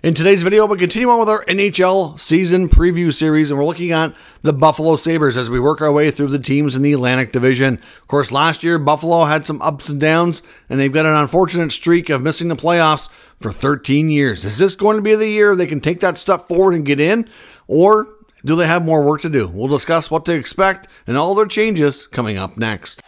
In today's video, we continue on with our NHL season preview series, and we're looking at the Buffalo Sabres as we work our way through the teams in the Atlantic Division. Of course, last year, Buffalo had some ups and downs, and they've got an unfortunate streak of missing the playoffs for 13 years. Is this going to be the year they can take that step forward and get in, or do they have more work to do? We'll discuss what to expect and all their changes coming up next.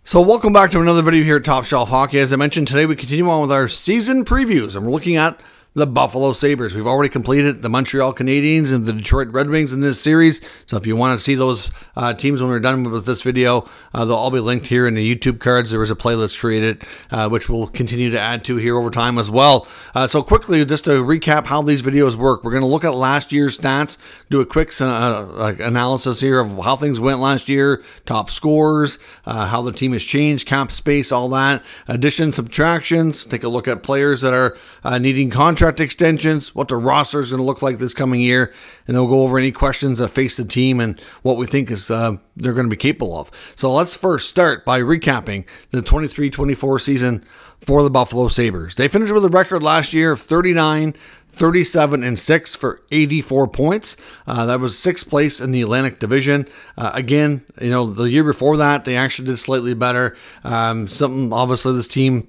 So welcome back to another video here at Top Shelf Hockey. As I mentioned, today we continue on with our season previews, and we're looking at the Buffalo Sabres. We've already completed the Montreal Canadiens and the Detroit Red Wings in this series. So if you want to see those teams when we're done with this video, they'll all be linked here in the YouTube cards. There was a playlist created, which we'll continue to add to here over time as well. So quickly, just to recap how these videos work, we're going to look at last year's stats, do a quick analysis here of how things went last year, top scores, how the team has changed, cap space, all that, additions, subtractions, take a look at players that are needing contract extensions, what the roster is going to look like this coming year, and then we'll go over any questions that face the team and what we think is they're going to be capable of. So let's first start by recapping the 23-24 season for the Buffalo Sabres. They finished with a record last year of 39, 37, and 6 for 84 points. That was 6th place in the Atlantic Division. Again, you know, the year before that, they actually did slightly better. Obviously, this team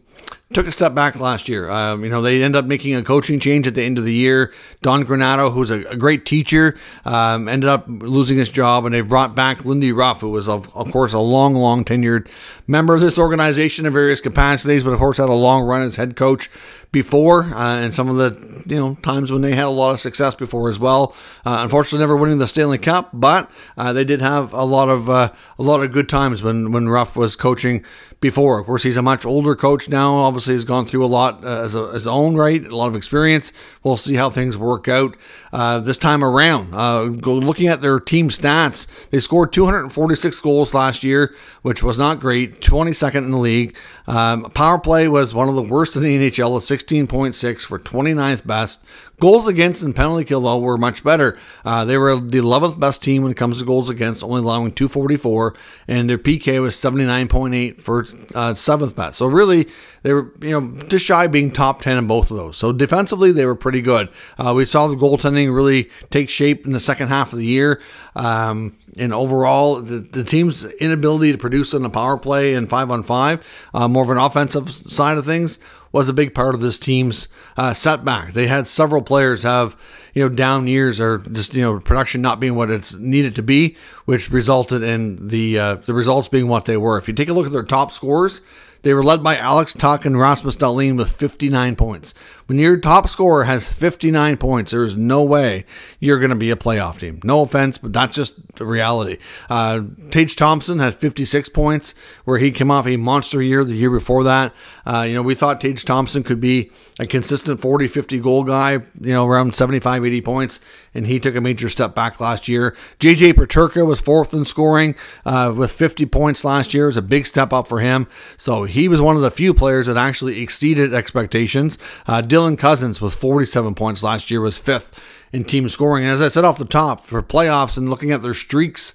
took a step back last year. You know, they ended up making a coaching change at the end of the year. Don Granato, who's a great teacher, ended up losing his job, and they brought back Lindy Ruff, who was, of course, a long tenured member of this organization in various capacities, but of course had a long run as head coach before, and some of the times when they had a lot of success before as well. Unfortunately, never winning the Stanley Cup, but they did have a lot of good times when Ruff was coaching before. Of course, he's a much older coach now. Obviously, he's gone through a lot as his own right, a lot of experience. We'll see how things work out this time around. Looking at their team stats, they scored 246 goals last year, which was not great, 22nd in the league. Power play was one of the worst in the NHL at 16.6 for 29th best. Goals against and penalty kill, though, were much better. They were the 11th best team when it comes to goals against, only allowing 244, and their PK was 79.8 for 7th best. So really, they were just shy of being top 10 in both of those. So defensively, they were pretty good. We saw the goaltending really take shape in the second half of the year. And overall, the team's inability to produce on the power play and 5-on-5, more of an offensive side of things, was a big part of this team's setback. They had several players have down years, or just production not being what it's needed to be, which resulted in the results being what they were. If you take a look at their top scorers, they were led by Alex Tuch and Rasmus Dahlin with 59 points. When your top scorer has 59 points, there is no way you're going to be a playoff team. No offense, but that's just the reality. Tage Thompson had 56 points, where he came off a monster year the year before that. We thought Tage Thompson could be a consistent 40-50 goal guy, around 75-80 points, and he took a major step back last year. JJ Peterka was 4th in scoring with 50 points last year. It was a big step up for him. So he was one of the few players that actually exceeded expectations. Dylan Cousins with 47 points last year was 5th in team scoring. And as I said off the top, for playoffs and looking at their streaks,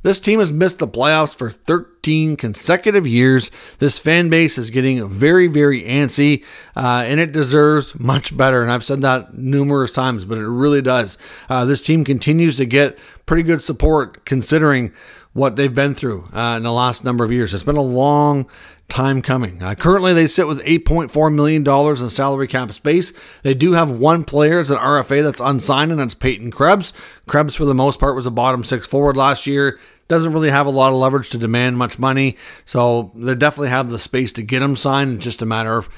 this team has missed the playoffs for 13 consecutive years. This fan base is getting very, very antsy, and it deserves much better. And I've said that numerous times, but it really does. This team continues to get pretty good support considering what they've been through in the last number of years. It's been a long time coming. Currently, they sit with $8.4 million in salary cap space. They do have one player as an RFA that's unsigned, and that's Peyton Krebs. Krebs, for the most part, was a bottom 6 forward last year. Doesn't really have a lot of leverage to demand much money, so they definitely have the space to get him signed. It's just a matter of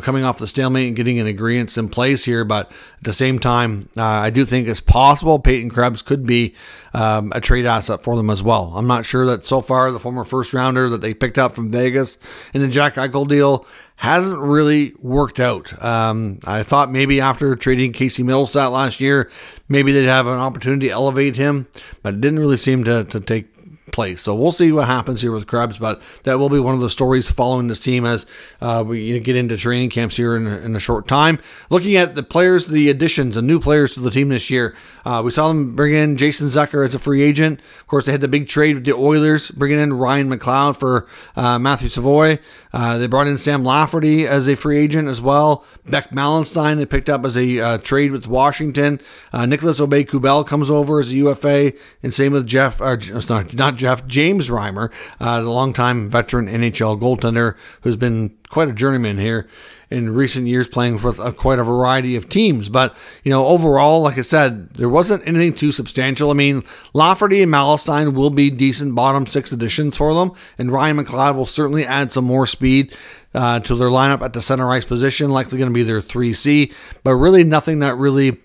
coming off the stalemate and getting an agreement in place here. But at the same time, I do think it's possible Peyton Krebs could be a trade asset for them as well. I'm not sure that so far the former first rounder that they picked up from Vegas in the Jack Eichel deal hasn't really worked out. I thought maybe after trading Casey Middlestat last year, maybe they'd have an opportunity to elevate him, but it didn't really seem to take place. So we'll see what happens here with Krebs, but that will be one of the stories following this team as we get into training camps here in a short time. Looking at the players, the additions, and new players to the team this year, we saw them bring in Jason Zucker as a free agent. Of course, they had the big trade with the Oilers, bringing in Ryan McLeod for Matthew Savoy. They brought in Sam Lafferty as a free agent as well. Beck Malenstein they picked up as a trade with Washington. Nicholas Obey-Kubel comes over as a UFA, and same with James Reimer, the longtime veteran NHL goaltender who's been quite a journeyman here in recent years, playing for quite a variety of teams. But, overall, like I said, there wasn't anything too substantial. I mean, Lafferty and Malenstein will be decent bottom six additions for them, and Ryan McLeod will certainly add some more speed to their lineup at the center ice position, likely going to be their 3C, but really nothing that really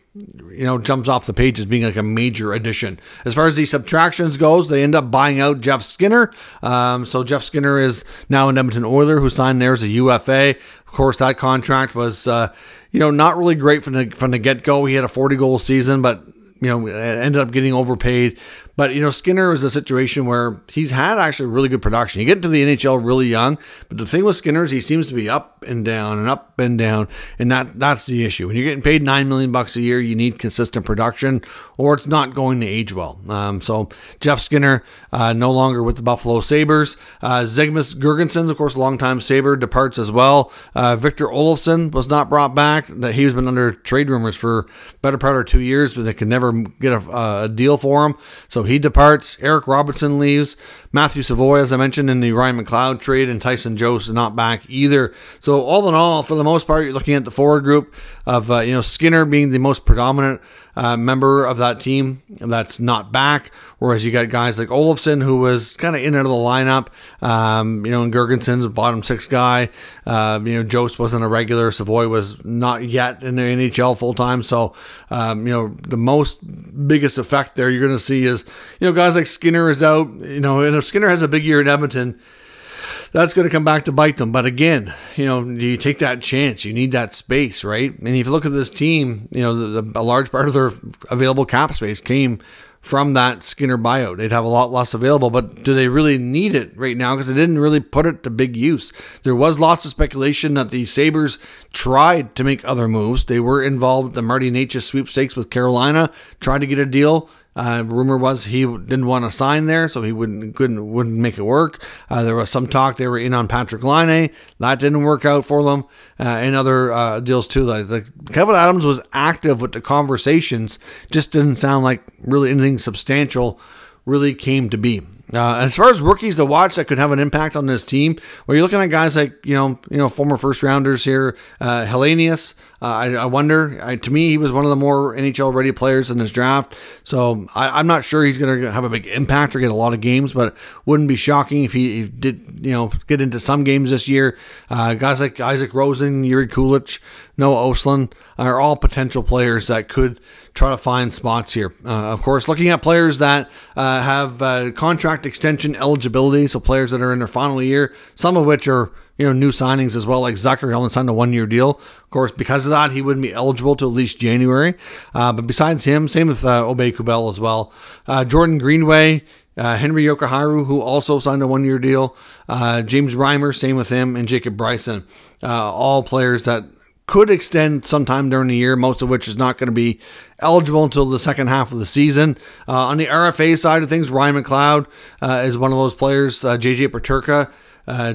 jumps off the page as being like a major addition. As far as the subtractions goes, they end up buying out Jeff Skinner. So Jeff Skinner is now an Edmonton Oiler who signed there as a UFA. Of course, that contract was, not really great from the get-go. He had a 40-goal season, but ended up getting overpaid. But, Skinner is a situation where he's had actually really good production. You get into the NHL really young, but the thing with Skinner is he seems to be up and down and up and down, and that's the issue. When you're getting paid $9 million a year, you need consistent production, or it's not going to age well. So Jeff Skinner, no longer with the Buffalo Sabres. Zygmunt Girgensons, of course, longtime Sabre, departs as well. Victor Olofsson was not brought back. He's been under trade rumors for better part of 2 years, but they could never get a deal for him. So he departs. Eric Robertson leaves. Matthew Savoy, as I mentioned, in the Ryan McLeod trade, and Tyson Jost not back either. So all in all, for the most part, you're looking at the forward group of Skinner being the most predominant member of that team that's not back, whereas you got guys like Olofsson, who was kind of in and out of the lineup, and Girgenson's a bottom six guy. Jost wasn't a regular. Savoy was not yet in the NHL full time. So, the biggest effect there you're going to see is, guys like Skinner is out, and if Skinner has a big year in Edmonton, that's going to come back to bite them. But again, do you take that chance? You need that space, right? And if you look at this team, a large part of their available cap space came from that Skinner buyout. They'd have a lot less available, but do they really need it right now? Because they didn't really put it to big use. There was lots of speculation that the Sabres tried to make other moves. They were involved with the Marty Necas sweepstakes with Carolina, tried to get a deal. Rumor was he didn't want to sign there, so he wouldn't make it work. There was some talk they were in on Patrick Laine. That didn't work out for them, and other deals too. Like Kevin Adams was active with the conversations, just didn't sound like really anything substantial really came to be. As far as rookies to watch that could have an impact on this team, well, you're looking at guys like, former first rounders here, Hellenius. I wonder, to me, he was one of the more NHL ready players in this draft. So I'm not sure he's going to have a big impact or get a lot of games, but wouldn't be shocking if he did, get into some games this year. Guys like Isaac Rosen, Yuri Kulich, Noah Ostlund are all potential players that could try to find spots here. Of course, looking at players that have contract extension eligibility, so players that are in their final year, some of which are new signings as well, like Zucker only signed a 1-year deal. Of course, because of that, he wouldn't be eligible till at least January. But besides him, same with Obey-Kubel as well. Jordan Greenway, Henry Yokoharu, who also signed a 1-year deal. James Reimer, same with him, and Jacob Bryson. All players that could extend sometime during the year, most of which is not going to be eligible until the second half of the season. On the RFA side of things, Ryan McLeod is one of those players, JJ Peterka,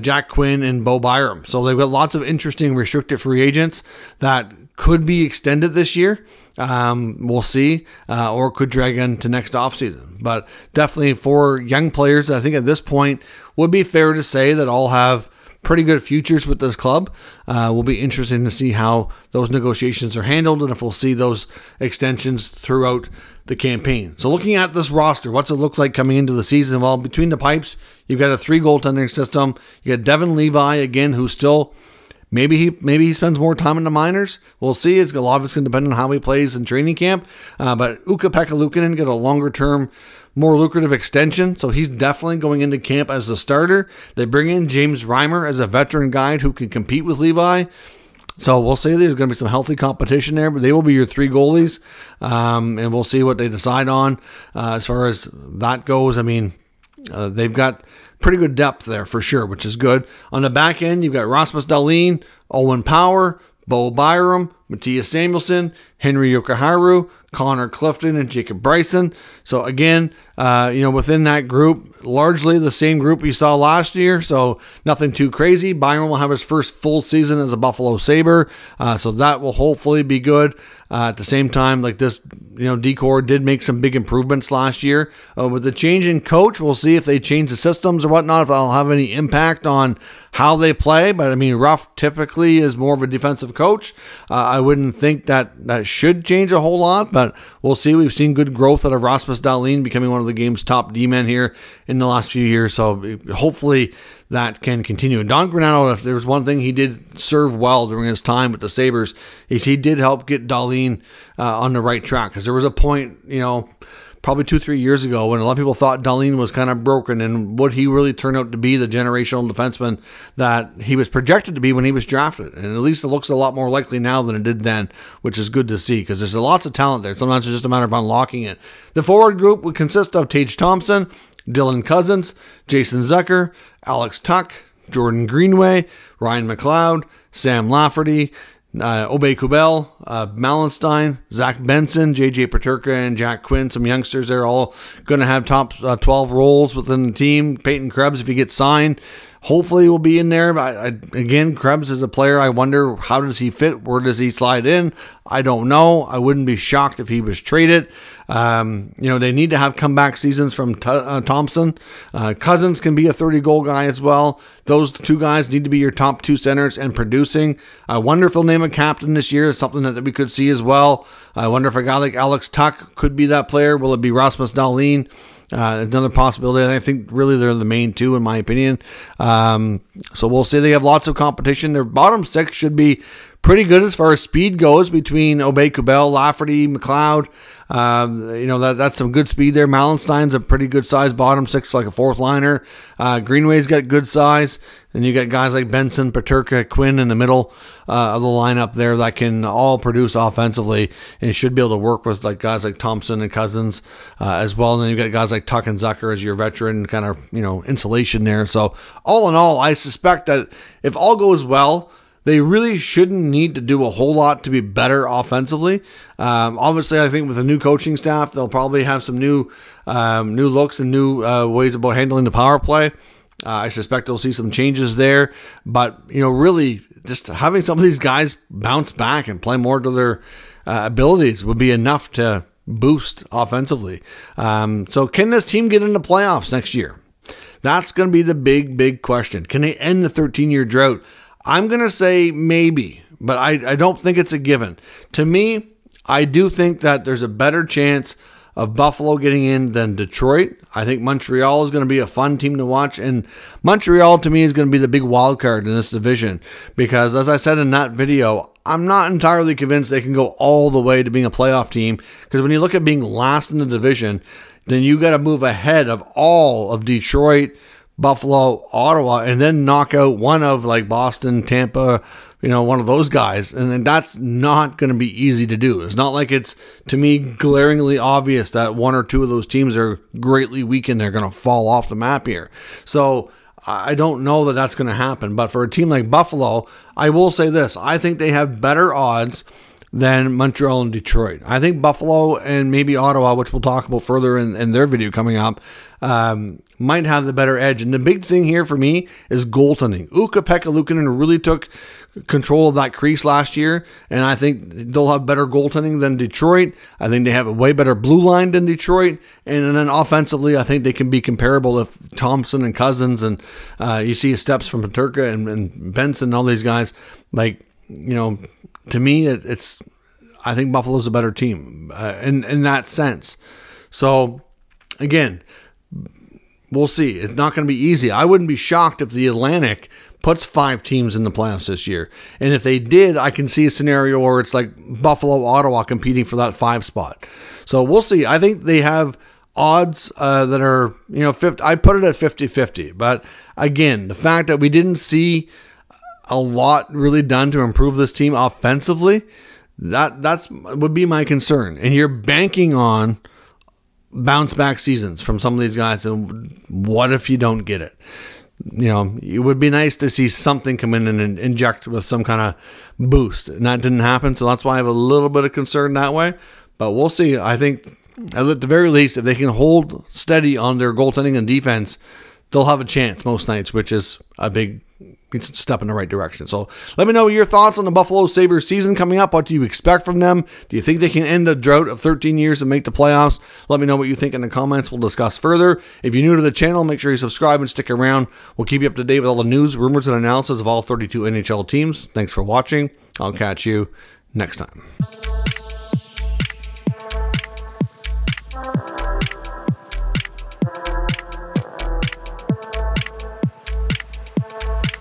Jack Quinn, and Bo Byram. So they've got lots of interesting restricted free agents that could be extended this year. We'll see, or could drag into next offseason. But definitely for young players, I think at this point would be fair to say that all have pretty good futures with this club. Will be interesting to see how those negotiations are handled and if we'll see those extensions throughout the campaign. So looking at this roster, what's it look like coming into the season? Well, between the pipes, you've got a 3-goaltending system. You got Devin Levi again, who's still maybe he spends more time in the minors. We'll see. A lot of it's going to depend on how he plays in training camp. But Ukko-Pekka Luukkonen got a longer term, more lucrative extension, so he's definitely going into camp as the starter. They bring in James Reimer as a veteran guide who can compete with Levi. So we'll see. There's going to be some healthy competition there, but they will be your 3 goalies, and we'll see what they decide on as far as that goes. I mean, they've got pretty good depth there for sure, which is good. On the back end, you've got Rasmus Dahlin, Owen Power, Bo Byram, Matthias Samuelsson, Henry Yokoharu, Connor Clifton, and Jacob Bryson. So again, within that group, largely the same group we saw last year, so nothing too crazy. Byram will have his first full season as a Buffalo Sabre, so that will hopefully be good. At the same time, like this, Dufour did make some big improvements last year. With the change in coach, we'll see if they change the systems or whatnot, if that'll have any impact on how they play. But I mean, Ruff typically is more of a defensive coach. I wouldn't think that should change a whole lot, but we'll see. We've seen good growth out of Rasmus Dahlin becoming one of the game's top D-men here in the last few years. So hopefully that can continue. And Don Granato, if there was one thing he did serve well during his time with the Sabres, is he did help get Dahlin on the right track. Because there was a point, probably 2-3 years ago when a lot of people thought Dahlin was kind of broken, and would he really turn out to be the generational defenseman that he was projected to be when he was drafted? And at least it looks a lot more likely now than it did then, which is good to see because there's lots of talent there. Sometimes it's just a matter of unlocking it. The forward group would consist of Tage Thompson, Dylan Cousins, Jason Zucker, Alex Tuck, Jordan Greenway, Ryan McLeod, Sam Lafferty, Obey Kubel, Malenstein, Zach Benson, JJ Peterka, and Jack Quinn. Some youngsters, they're all going to have top 12 roles within the team. Peyton Krebs, if he gets signed, hopefully will be in there. Again, Krebs is a player. I wonder, how does he fit? Where does he slide in? I don't know. I wouldn't be shocked if he was traded. They need to have comeback seasons from Thompson. Cousins can be a 30-goal guy as well. Those two guys need to be your top two centers and producing. I wonder if they'll name a captain this year. It's something that we could see as well. I wonder if a guy like Alex Tuck could be that player. Will it be Rasmus Dahlin? Another possibility. I think really they're the main two in my opinion. So we'll see. They have lots of competition. Their bottom six should be pretty good as far as speed goes between Obey Kubel, Lafferty, McLeod. That's some good speed there. Malenstein's a pretty good size bottom six, like a fourth liner. Greenway's got good size. And you got guys like Benson, Peterka, Quinn in the middle of the lineup there that can all produce offensively and should be able to work with like guys like Thompson and Cousins as well. And then you got guys like Tuck and Zucker as your veteran kind of insulation there. So all in all, I suspect that if all goes well, they really shouldn't need to do a whole lot to be better offensively. Obviously, I think with the new coaching staff, they'll probably have some new looks and new ways about handling the power play. I suspect we'll see some changes there. But, really just having some of these guys bounce back and play more to their abilities would be enough to boost offensively. So can this team get into playoffs next year? That's going to be the big question. Can they end the 13-year drought? I'm going to say maybe, but I don't think it's a given. To me, I do think that there's a better chance of Buffalo getting in than Detroit. I think Montreal is going to be a fun team to watch, and Montreal to me is going to be the big wild card in this division because, as I said in that video, I'm not entirely convinced they can go all the way to being a playoff team because when you look at being last in the division, then you got to move ahead of all of Detroit, Buffalo, Ottawa, and then knock out one of like Boston, Tampa, one of those guys. And then that's not going to be easy to do. It's not like it's, to me, glaringly obvious that one or two of those teams are greatly weakened. They're going to fall off the map here. So I don't know that that's going to happen. But for a team like Buffalo, I will say this. I think they have better odds than Montreal and Detroit. I think Buffalo and maybe Ottawa, which we'll talk about further in their video coming up, might have the better edge. And the big thing here for me is goaltending. Ukko-Pekka Luukkonen really took control of that crease last year, and I think they'll have better goaltending than Detroit. I think they have a way better blue line than Detroit, and then offensively, I think they can be comparable if Thompson and Cousins, and you see steps from Peterka and Benson and all these guys. Like, to me, I think Buffalo's a better team in that sense. So, again, we'll see. It's not going to be easy. I wouldn't be shocked if the Atlantic puts 5 teams in the playoffs this year. And if they did, I can see a scenario where it's like Buffalo, Ottawa competing for that 5 spot. So we'll see. I think they have odds that are, 50. I put it at 50-50. But again, the fact that we didn't see a lot really done to improve this team offensively, that's would be my concern. And you're banking on bounce back seasons from some of these guys, and what if you don't get it? You know, it would be nice to see something come in and inject with some kind of boost, and that didn't happen, so that's why I have a little bit of concern that way, but we'll see. I think at the very least, if they can hold steady on their goaltending and defense, they'll have a chance most nights, which is a big step in the right direction. So let me know your thoughts on the Buffalo Sabres season coming up. What do you expect from them? Do you think they can end a drought of 13 years and make the playoffs? Let me know what you think in the comments. We'll discuss further. If you're new to the channel, make sure you subscribe and stick around. We'll keep you up to date with all the news, rumors, and analysis of all 32 NHL teams. Thanks for watching. I'll catch you next time.